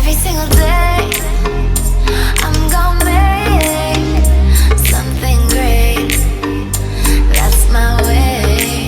Every single day I'm gonna make something great. That's my way.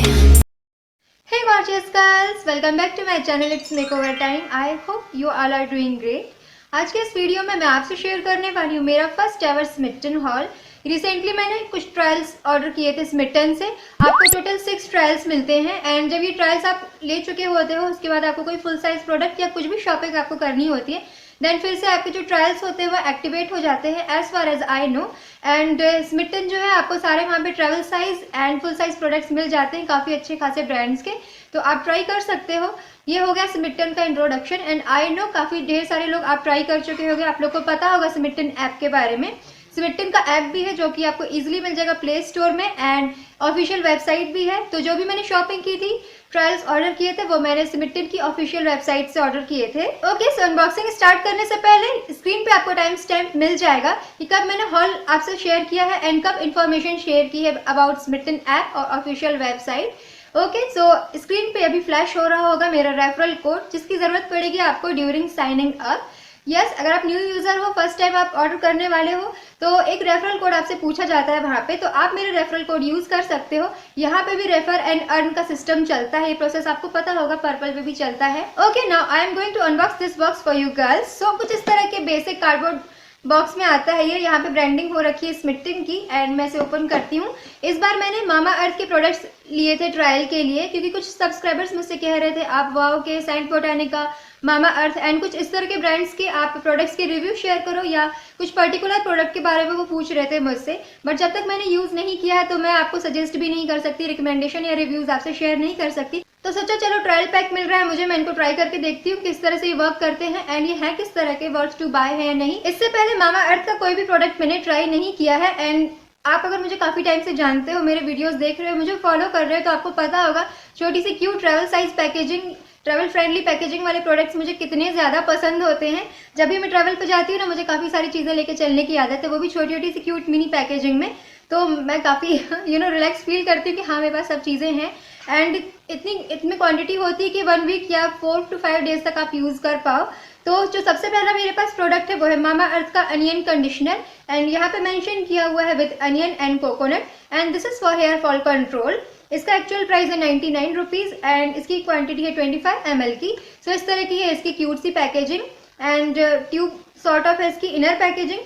Hey gorgeous girls, welcome back to my channel itsmakeovertym. I hope you all are doing great. आज के इस video में मैं आपसे share करने वाली हूँ मेरा first ever Smytten haul. Recently मैंने कुछ ट्रायल्स ऑर्डर किए थे स्मिटन से। आपको टोटल 6 ट्रायल्स मिलते हैं एंड जब ये ट्रायल्स आप ले चुके होते हो उसके बाद आपको कोई फुल साइज प्रोडक्ट या कुछ भी शॉपिंग आपको करनी होती है, देन फिर से आपके जो ट्रायल्स होते हैं वो एक्टिवेट हो जाते हैं as far as I know. And Smytten जो है आपको सारे वहाँ पे travel size and full size products मिल जाते हैं काफ़ी अच्छे खासे ब्रांड्स के, तो आप ट्राई कर सकते हो। ये हो गया स्मिटन का इंट्रोडक्शन एंड आई नो काफ़ी ढेर सारे लोग आप ट्राई कर चुके होंगे, आप लोग को पता होगा स्मिटन ऐप के बारे में। स्मिटन का ऐप भी है जो कि आपको इजीली मिल जाएगा प्ले स्टोर में एंड ऑफिशियल वेबसाइट भी है। तो जो भी मैंने शॉपिंग की थी, ट्रायल्स ऑर्डर किए थे, वो मैंने स्मिटन की ऑफिशियल वेबसाइट से ऑर्डर किए थे। ओके, सो अनबॉक्सिंग स्टार्ट करने से पहले स्क्रीन पे आपको टाइम स्टैम्प मिल जाएगा कि कब मैंने हॉल आपसे शेयर किया है एंड कब इन्फॉर्मेशन शेयर की है अबाउट स्मिटन ऐप और ऑफिशियल वेबसाइट। ओके, सो स्क्रीन पे अभी फ्लैश हो रहा होगा मेरा रेफरल कोड जिसकी जरूरत पड़ेगी आपको ड्यूरिंग साइनिंग अप। यस, अगर आप न्यू यूजर हो, फर्स्ट टाइम आप ऑर्डर करने वाले हो, तो एक रेफरल कोड आपसे पूछा जाता है वहाँ पे, तो आप मेरे रेफरल कोड यूज कर सकते हो। यहाँ पे भी रेफर एंड अर्न का सिस्टम चलता है, ये प्रोसेस आपको पता होगा, पर्पल पे भी चलता है। Okay, now I am going to unbox this box for you girls. So कुछ इस तरह के बेसिक कार्डबोर्ड बॉक्स में आता है ये। यहाँ पे ब्रांडिंग हो रखी है स्मिटन की एंड मैं इसे ओपन करती हूँ। इस बार मैंने मामा अर्थ के प्रोडक्ट्स लिए थे ट्रायल के लिए, क्योंकि कुछ सब्सक्राइबर्स मुझसे कह रहे थे आप वाओ के, St Botanica, Mama Earth and कुछ इस तरह के ब्रांड्स के आप प्रोडक्ट्स के रिव्यू शेयर करो या कुछ पर्टिकुलर प्रोडक्ट के बारे में वो पूछ रहे थे मुझसे। बट जब तक मैंने यूज़ नहीं किया है तो मैं आपको सजेस्ट भी नहीं कर सकती, रिकमेंडेशन या रिव्यूज़ आपसे शेयर नहीं कर सकती। तो सोचा चलो ट्रायल पैक मिल रहा है मुझे, मैं इनको ट्राई करके देखती हूँ किस तरह से ये वर्क करते हैं एंड ये है किस तरह के, वर्थ टू बाय है या नहीं। इससे पहले मामा अर्थ का कोई भी प्रोडक्ट मैंने ट्राई नहीं किया है एंड आप अगर मुझे काफ़ी टाइम से जानते हो, मेरे वीडियोस देख रहे हो, मुझे फॉलो कर रहे हो, तो आपको पता होगा छोटी सी cute travel size packaging, travel friendly packaging वाले प्रोडक्ट्स मुझे कितने ज़्यादा पसंद होते हैं। जब भी मैं ट्रैवल पे जाती हूँ ना, मुझे काफ़ी सारी चीज़ें लेके चलने की आदत है, वो भी छोटी छोटी सी क्यूट मिनी पैकेजिंग में। तो मैं काफ़ी रिलैक्स फील करती हूँ कि हाँ मेरे पास सब चीज़ें हैं एंड इतनी क्वांटिटी होती है कि 1 वीक या 4 to 5 डेज तक आप यूज़ कर पाओ। तो जो सबसे पहला मेरे पास प्रोडक्ट है वो है मामा अर्थ का अनियन कंडीशनर एंड यहाँ पे मेंशन किया हुआ है with onion and coconut and this is for hair fall control. इसका एक्चुअल प्राइस है 99 रुपीज़ एंड इसकी क्वांटिटी है 25 ml की। सो इस तरह की है इसकी क्यूट सी packaging and tube sort of है इसकी इनर पैकेजिंग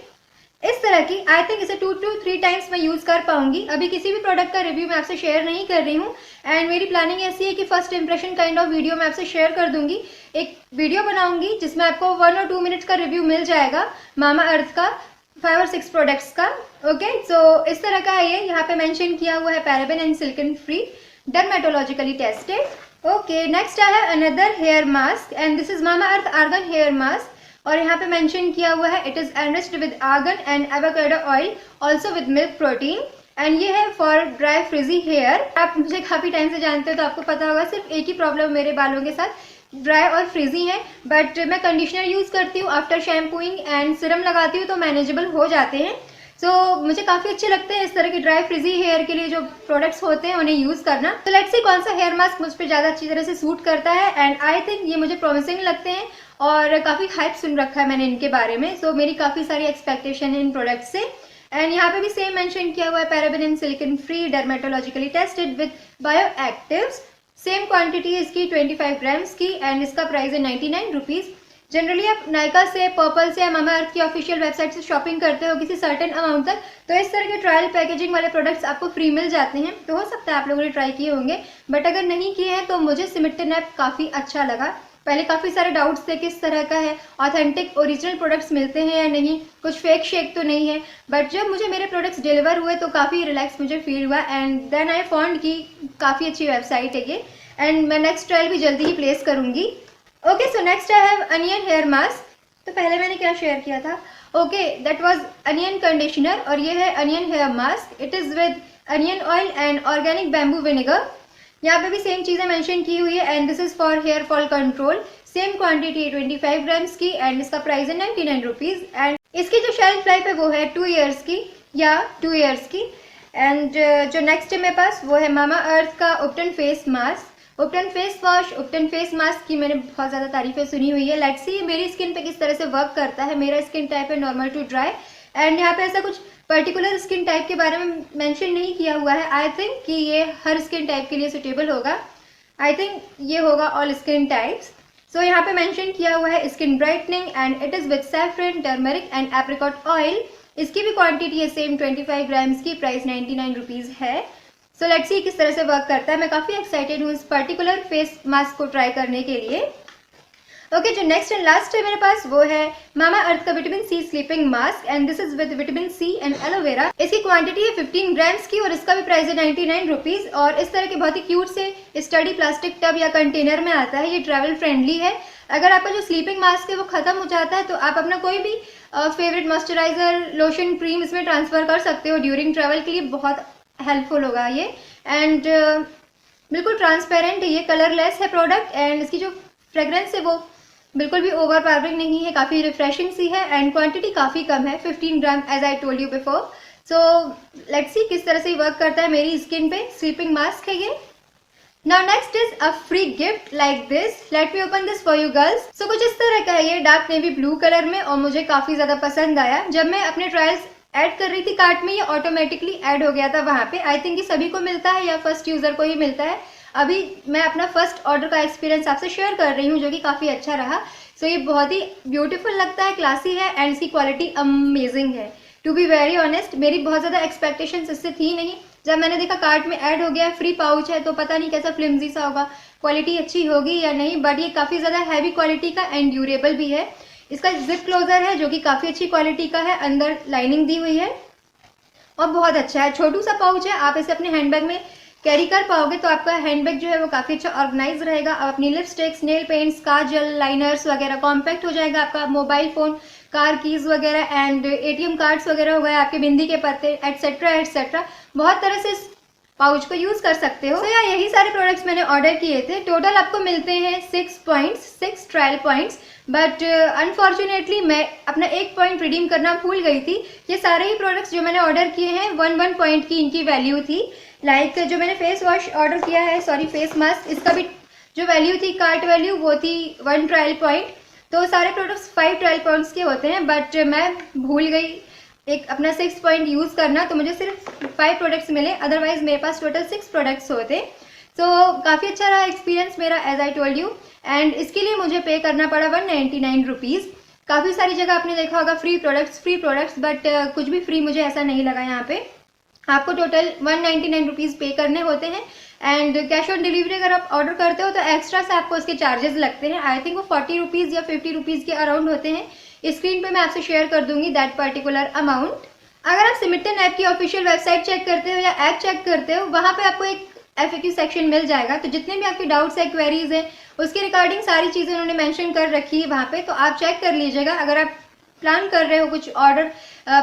इस तरह की। आई थिंक इसे 2 to 3 टाइम्स मैं यूज़ कर पाऊंगी। अभी किसी भी प्रोडक्ट का रिव्यू मैं आपसे शेयर नहीं कर रही हूँ एंड मेरी प्लानिंग ऐसी है कि first impression kind of video मैं आपसे शेयर कर दूंगी। एक वीडियो बनाऊंगी जिसमें आपको 1 or 2 मिनट्स का रिव्यू मिल जाएगा मामा अर्थ का 5 or 6 प्रोडक्ट्स का। ओके, सो इस तरह का है ये। यहाँ पे मेंशन किया हुआ है paraben and silicone free, dermatologically tested. Okay, next है another hair mask and this is Mama Earth argan hair mask और यहाँ पे मेंशन किया हुआ है it is enriched with argan and avocado oil also with milk protein and ये है for dry फ्रिजी hair. आप मुझे काफ़ी टाइम से जानते हो तो आपको पता होगा सिर्फ एक ही प्रॉब्लम मेरे बालों के साथ, ड्राई और फ्रिजी है, बट मैं कंडीशनर यूज़ करती हूँ आफ्टर शैम्पूइंग एंड सिरम लगाती हूँ तो मैनेजेबल हो जाते हैं। सो मुझे काफ़ी अच्छे लगते हैं इस तरह के ड्राई फ्रिजी हेयर के लिए जो प्रोडक्ट्स होते हैं उन्हें यूज़ करना। तो लेट्स सी कौन सा हेयर मास्क मुझ पर ज़्यादा अच्छी तरह से सूट करता है एंड आई थिंक ये मुझे प्रॉमिसिंग लगते हैं और काफ़ी हाइप सुन रखा है मैंने इनके बारे में। सो मेरी काफ़ी सारी एक्सपेक्टेशन है इन प्रोडक्ट से एंड यहाँ पे भी सेम मेंशन किया हुआ है paraben and silicone free, dermatologically tested with bio actives. Same quantity है इसकी 25 ग्राम्स की एंड इसका प्राइस है 99 रुपीज़। जनरली आप नायका से, पर्पल से या मामा अर्थ की ऑफिशियल वेबसाइट से शॉपिंग करते हो किसी सर्टेन अमाउंट तक, तो इस तरह के ट्रायल पैकेजिंग वाले प्रोडक्ट्स आपको फ्री मिल जाते हैं। तो हो सकता है आप लोगों ने ट्राई किए होंगे, बट अगर नहीं किए हैं तो मुझे स्मिटन ऐप काफ़ी अच्छा लगा। पहले काफ़ी सारे डाउट्स थे किस तरह का है, ऑथेंटिक ओरिजिनल प्रोडक्ट्स मिलते हैं या नहीं, कुछ फेक शेक तो नहीं है, बट जब मुझे मेरे प्रोडक्ट्स डिलीवर हुए तो काफ़ी रिलैक्स मुझे फील हुआ एंड देन आई फाउंड कि काफ़ी अच्छी वेबसाइट है ये एंड मैं नेक्स्ट ट्रायल भी जल्दी ही प्लेस करूँगी। Okay, so next I have onion hair mask. तो पहले मैंने क्या शेयर किया था, okay that was onion conditioner और ये है onion hair mask. It is with onion oil and organic bamboo vinegar. यहाँ पे भी सेम चीज़ें मेंशन की हुई है and this is for hair fall control. Same quantity है 25 ग्राम्स की एंड इसका प्राइस है 99 रुपीज़ एंड इसकी जो शेल्फ लाइफ है वो है 2 ईयर्स की या 2 ईयर्स की। एंड जो नेक्स्ट है मेरे पास वो है मामा अर्थ का ubtan face mask. Ubtan face wash, ubtan face mask की मैंने बहुत ज़्यादा तारीफें सुनी हुई है। लेट्स सी मेरी स्किन पे किस तरह से वर्क करता है। मेरा स्किन टाइप है नॉर्मल टू ड्राई, एंड यहाँ पे ऐसा कुछ पर्टिकुलर स्किन टाइप के बारे में मेंशन नहीं किया हुआ है। आई थिंक कि ये हर स्किन टाइप के लिए सुटेबल होगा। आई थिंक ये होगा ऑल स्किन टाइप्स। सो यहाँ पे मेंशन किया हुआ है skin brightening and it is with saffron, turmeric and apricot oil. इसकी भी क्वांटिटी है सेम 25 ग्राम्स की, प्राइस 99 रुपीज़ है। सो लेट्स सी किस तरह से वर्क करता है। मैं काफ़ी एक्साइटेड हूँ इस पर्टिकुलर फेस मास्क को ट्राई करने के लिए। ओके, जो नेक्स्ट एंड लास्ट है मेरे पास वो है मामा अर्थ का vitamin C sleeping mask, and this is with vitamin C and aloe vera. इसकी क्वांटिटी है 15 ग्राम्स की और इसका भी प्राइस है 99 रुपीज़। और इस तरह के बहुत ही क्यूट से स्टडी प्लास्टिक टब या कंटेनर में आता है। ये ट्रैवल फ्रेंडली है। अगर आपका जो स्लीपिंग मास्क है वो खत्म हो जाता है तो आप अपना कोई भी फेवरेट मॉइस्चराइजर, लोशन, क्रीम इसमें ट्रांसफर कर सकते हो ड्यूरिंग ट्रैवल के लिए। बहुत हेल्पफुल होगा ये। एंड बिल्कुल ट्रांसपेरेंट है ये, कलरलेस है प्रोडक्ट, एंड इसकी जो फ्रेग्रेंस है वो बिल्कुल भी ओवर पावरिंग नहीं है, काफ़ी रिफ्रेशिंग सी है, एंड क्वांटिटी काफ़ी कम है, 15 gram as I told you before. So let's see किस तरह से वर्क करता है मेरी स्किन पे। स्लीपिंग मास्क है ये। Now next is a free gift like this. Let me open this for you girls. So कुछ इस तरह का है ये, डार्क नेवी ब्लू कलर में, और मुझे काफ़ी ज़्यादा पसंद आया। जब मैं अपने ट्रायल्स ऐड कर रही थी कार्ट में, ये ऑटोमेटिकली ऐड हो गया था वहाँ पे। आई थिंक ये सभी को मिलता है या फर्स्ट यूज़र को ही मिलता है। अभी मैं अपना फर्स्ट ऑर्डर का एक्सपीरियंस आपसे शेयर कर रही हूँ जो कि काफ़ी अच्छा रहा। सो ये बहुत ही ब्यूटीफुल लगता है, क्लासी है, एंड इसकी क्वालिटी अमेजिंग है। टू बी वेरी ऑनेस्ट, मेरी बहुत ज़्यादा एक्सपेक्टेशंस इससे थी नहीं। जब मैंने देखा कार्ट में ऐड हो गया, फ्री पाउच है, तो पता नहीं कैसा फ्लिमजी सा होगा, क्वालिटी अच्छी होगी या नहीं, बट ये काफ़ी ज़्यादा हैवी क्वालिटी का एंड ड्यूरेबल भी है। इसका जिप क्लोजर है जो कि काफ़ी अच्छी क्वालिटी का है, अंदर लाइनिंग दी हुई है और बहुत अच्छा है। छोटू सा पाउच है, आप इसे अपने हैंडबैग में कैरी कर पाओगे तो आपका हैंडबैग जो है वो काफ़ी अच्छा ऑर्गेनाइज रहेगा। आप अपनी लिपस्टिक्स, नेल पेंट्स, काजल, लाइनर्स वगैरह कॉम्पैक्ट हो जाएगा। आपका मोबाइल फ़ोन, कार कीज़ वगैरह एंड ATM कार्ड्स वगैरह हो गए, आपके बिंदी के पत्ते एटसेट्रा एटसेट्रा, बहुत तरह से पाउच को यूज़ कर सकते हो। तो यही सारे प्रोडक्ट्स मैंने ऑर्डर किए थे। टोटल आपको मिलते हैं 6 ट्रायल पॉइंट्स, बट अनफॉर्चुनेटली मैं अपना एक पॉइंट रिडीम करना भूल गई थी। ये सारे ही प्रोडक्ट्स जो मैंने ऑर्डर किए हैं 1 पॉइंट की इनकी वैल्यू थी। लाइक जो मैंने फेस वॉश ऑर्डर किया है, सॉरी फेस मास्क, इसका भी जो वैल्यू थी, कार्ट वैल्यू, वो थी 1 ट्रायल पॉइंट। तो सारे प्रोडक्ट्स 5 ट्रायल पॉइंट्स के होते हैं, बट मैं भूल गई एक अपना 6 पॉइंट यूज़ करना, तो मुझे सिर्फ 5 प्रोडक्ट्स मिले, अदरवाइज मेरे पास टोटल 6 प्रोडक्ट्स होते। सो काफ़ी अच्छा रहा एक्सपीरियंस मेरा, as I told you, and इसके लिए मुझे पे करना पड़ा 199 रुपीज़। काफ़ी सारी जगह आपने देखा होगा फ्री प्रोडक्ट्स, बट कुछ भी फ्री मुझे ऐसा नहीं लगा। यहाँ पे आपको टोटल 199 रुपीज़ पे करने होते हैं, एंड कैश ऑन डिलीवरी अगर आप ऑर्डर करते हो तो एक्स्ट्रा से आपको उसके चार्जेस लगते हैं। आई थिंक वो 40 रुपीज़ या 50 रुपीज़ के अराउंड होते हैं। स्क्रीन पे मैं आपसे शेयर कर दूंगी दैट पर्टिकुलर अमाउंट। अगर आप स्मिटन ऐप की ऑफिशियल वेबसाइट चेक करते हो या ऐप चेक करते हो, वहाँ पे आपको एक FAQ सेक्शन मिल जाएगा। तो जितने भी आपके डाउट्स है, क्वेरीज हैं, उसके रिगार्डिंग सारी चीज़ें उन्होंने मेंशन कर रखी है वहाँ पे, तो आप चेक कर लीजिएगा। अगर आप प्लान कर रहे हो कुछ ऑर्डर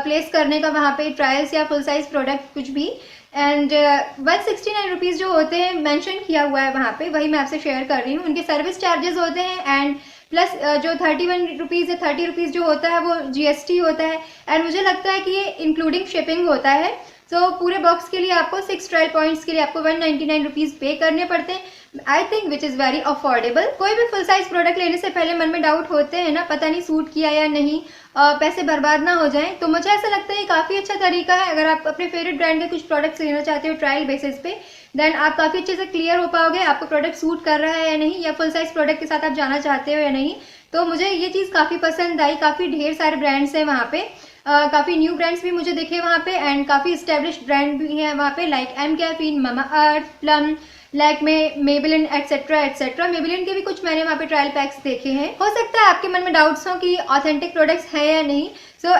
प्लेस करने का वहाँ पे, ट्रायल्स या फुल साइज प्रोडक्ट कुछ भी, एंड 169 रुपीज़ जो होते हैं मेंशन किया हुआ है वहाँ पे, वही मैं आपसे शेयर कर रही हूँ। उनके सर्विस चार्जेस होते हैं, एंड प्लस जो 31 रुपीज़ या 30 रुपीज़ जो होता है वो GST होता है, एंड मुझे लगता है कि ये इंक्लूडिंग शिपिंग होता है। सो पूरे बॉक्स के लिए आपको 6 ट्रायल पॉइंट्स के लिए आपको 199 रुपीज़ पे करने पड़ते हैं, I think which is very affordable. कोई भी फुल साइज प्रोडक्ट लेने से पहले मन में डाउट होते हैं ना, पता नहीं सूट किया या नहीं, पैसे बर्बाद ना हो जाएं, तो मुझे ऐसा लगता है ये काफ़ी अच्छा तरीका है। अगर आप अपने फेवरेट ब्रांड के कुछ प्रोडक्ट्स लेना चाहते हो ट्रायल बेसिस पे, देन आप काफ़ी अच्छे से क्लियर हो पाओगे आपको प्रोडक्ट सूट कर रहा है या नहीं, या फुल साइज प्रोडक्ट के साथ आप जाना चाहते हो या नहीं। तो मुझे ये चीज़ काफ़ी पसंद आई। काफ़ी ढेर सारे ब्रांड्स हैं वहाँ पे, काफ़ी न्यू ब्रांड्स भी मुझे दिखे वहाँ पे, एंड काफ़ी इस्टेब्लिश्ड ब्रांड भी हैं वहाँ पे, like 𝐿, Mama Earth, Plum, Lakme, Maybelline etcetera etcetera. Maybelline के भी कुछ मैंने वहाँ पे ट्रायल पैक्स देखे हैं। हो सकता है आपके मन में डाउट्स हो कि ऑथेंटिक प्रोडक्ट्स हैं या नहीं। सो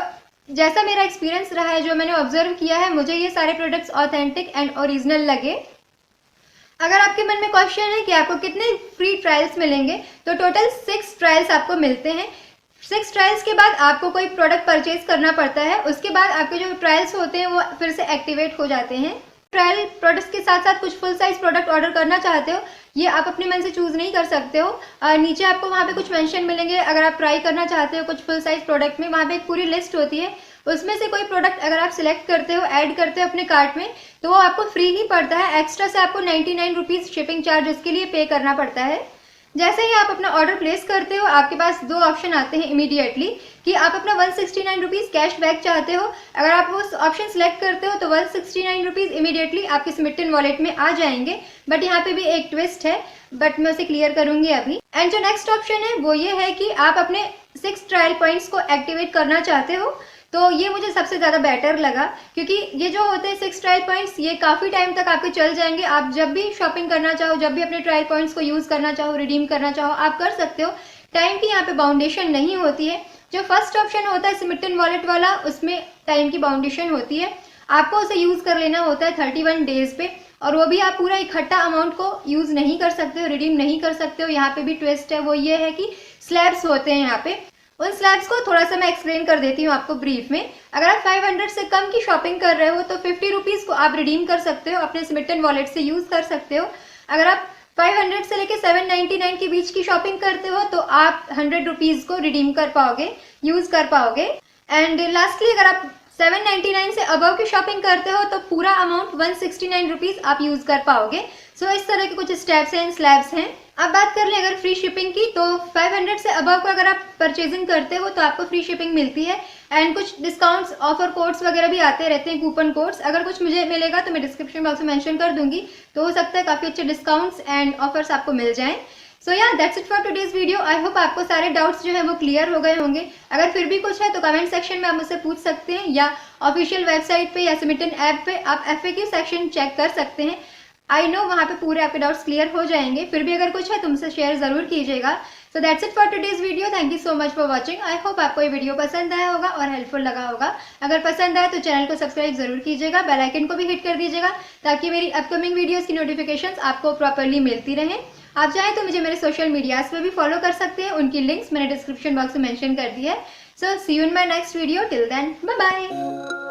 जैसा मेरा एक्सपीरियंस रहा है, जो मैंने ऑब्जर्व किया है, मुझे ये सारे प्रोडक्ट्स ऑथेंटिक एंड ओरिजिनल लगे। अगर आपके मन में क्वेश्चन है कि आपको कितने फ्री ट्रायल्स मिलेंगे, तो टोटल 6 ट्रायल्स आपको मिलते हैं। 6 ट्रायल्स के बाद आपको कोई प्रोडक्ट परचेज करना पड़ता है, उसके बाद आपके जो ट्रायल्स होते हैं वो फिर से एक्टिवेट हो जाते हैं। ट्रायल प्रोडक्ट्स के साथ साथ कुछ फुल साइज प्रोडक्ट ऑर्डर करना चाहते हो, ये आप अपने मन से चूज़ नहीं कर सकते हो। नीचे आपको वहाँ पे कुछ मेंशन मिलेंगे, अगर आप ट्राई करना चाहते हो कुछ फुल साइज प्रोडक्ट में, वहाँ पे एक पूरी लिस्ट होती है, उसमें से कोई प्रोडक्ट अगर आप सिलेक्ट करते हो, ऐड करते हो अपने कार्ट में, तो वो आपको फ्री ही पड़ता है। एक्स्ट्रा से आपको 99 रुपीज़ शिपिंग चार्ज उसके लिए पे करना पड़ता है। जैसे ही आप अपना ऑर्डर प्लेस करते हो, आपके पास दो ऑप्शन आते हैं इमीडिएटली कि आप अपना 169 रुपीज़ कैश बैक चाहते हो। अगर आप वो ऑप्शन सेलेक्ट करते हो तो 169 रुपीज़ इमीडिएटली आपके स्मिटन वॉलेट में आ जाएंगे। बट यहाँ पे भी एक ट्विस्ट है, बट मैं उसे क्लियर करूंगी अभी। एंड जो नेक्स्ट ऑप्शन है वो ये है कि आप अपने 6 ट्रायल पॉइंट्स को एक्टिवेट करना चाहते हो। तो ये मुझे सबसे ज़्यादा बेटर लगा, क्योंकि ये जो होते हैं 6 ट्रायल पॉइंट्स, ये काफ़ी टाइम तक आपके चल जाएंगे। आप जब भी शॉपिंग करना चाहो, जब भी अपने ट्रायल पॉइंट्स को यूज़ करना चाहो, रिडीम करना चाहो, आप कर सकते हो। टाइम की यहाँ पे बाउंडेशन नहीं होती है। जो फर्स्ट ऑप्शन होता है स्मिटन वॉलेट वाला, उसमें टाइम की बाउंडेशन होती है। आपको उसे यूज़ कर लेना होता है 31 डेज पे, और वो भी आप पूरा इकट्ठा अमाउंट को यूज़ नहीं कर सकते हो, रिडीम नहीं कर सकते हो। यहाँ पे भी ट्विस्ट है, वो ये है कि स्लैब्स होते हैं यहाँ पे। उन स्लैब्स को थोड़ा सा मैं एक्सप्लेन कर देती हूँ आपको ब्रीफ में। अगर आप 500 से कम की शॉपिंग कर रहे हो तो 50 रुपीज़ को आप रिडीम कर सकते हो, अपने स्मिटन वॉलेट से यूज़ कर सकते हो। अगर आप 500 से लेके 799 के बीच की शॉपिंग करते हो तो आप 100 रुपीज़ को रिडीम कर पाओगे, यूज़ कर पाओगे। एंड लास्टली अगर आप 799 से अबव की शॉपिंग करते हो तो पूरा अमाउंट 169 रुपीज़ आप यूज़ कर पाओगे। सो इस तरह के कुछ स्टेप्स हैं, स्लैब्स हैं। अब बात कर लें अगर फ्री शिपिंग की, तो 500 से अबव को अगर आप परचेजिंग करते हो तो आपको फ्री शिपिंग मिलती है। एंड कुछ डिस्काउंट्स, ऑफर कोड्स वगैरह भी आते रहते हैं, कूपन कोड्स। अगर कुछ मुझे मिलेगा तो मैं डिस्क्रिप्शन बॉक्स में मेंशन कर दूंगी, तो हो सकता है काफ़ी अच्छे डिस्काउंट्स एंड ऑफर्स आपको मिल जाएं। सो या that's it for today's video. I hope आपको सारे डाउट्स जो है वो क्लियर हो गए होंगे। अगर फिर भी कुछ है तो कमेंट सेक्शन में आप मुझसे पूछ सकते हैं, या ऑफिशियल वेबसाइट पे या स्मिटन ऐप पे आप FAQ सेक्शन चेक कर सकते हैं। आई नो वहाँ पे पूरे आपके डाउट्स क्लियर हो जाएंगे। फिर भी अगर कुछ है तो मुझसे शेयर ज़रूर कीजिएगा। So that's it for today's video. Thank you so much for watching. I hope आपको ये वीडियो पसंद आया होगा और हेल्पफुल लगा होगा। अगर पसंद आए तो चैनल को सब्सक्राइब जरूर कीजिएगा, बेल आइकन को भी हिट कर दीजिएगा, ताकि मेरी अपकमिंग वीडियोज़ की नोटिफिकेशंस आपको प्रॉपरली मिलती रहें। आप चाहें तो मुझे मेरे सोशल मीडियाज़ पे भी फॉलो कर सकते हैं, उनकी लिंक्स मैंने डिस्क्रिप्शन बॉक्स में मेंशन कर दी है। So see you in my next video. Till then bye bye.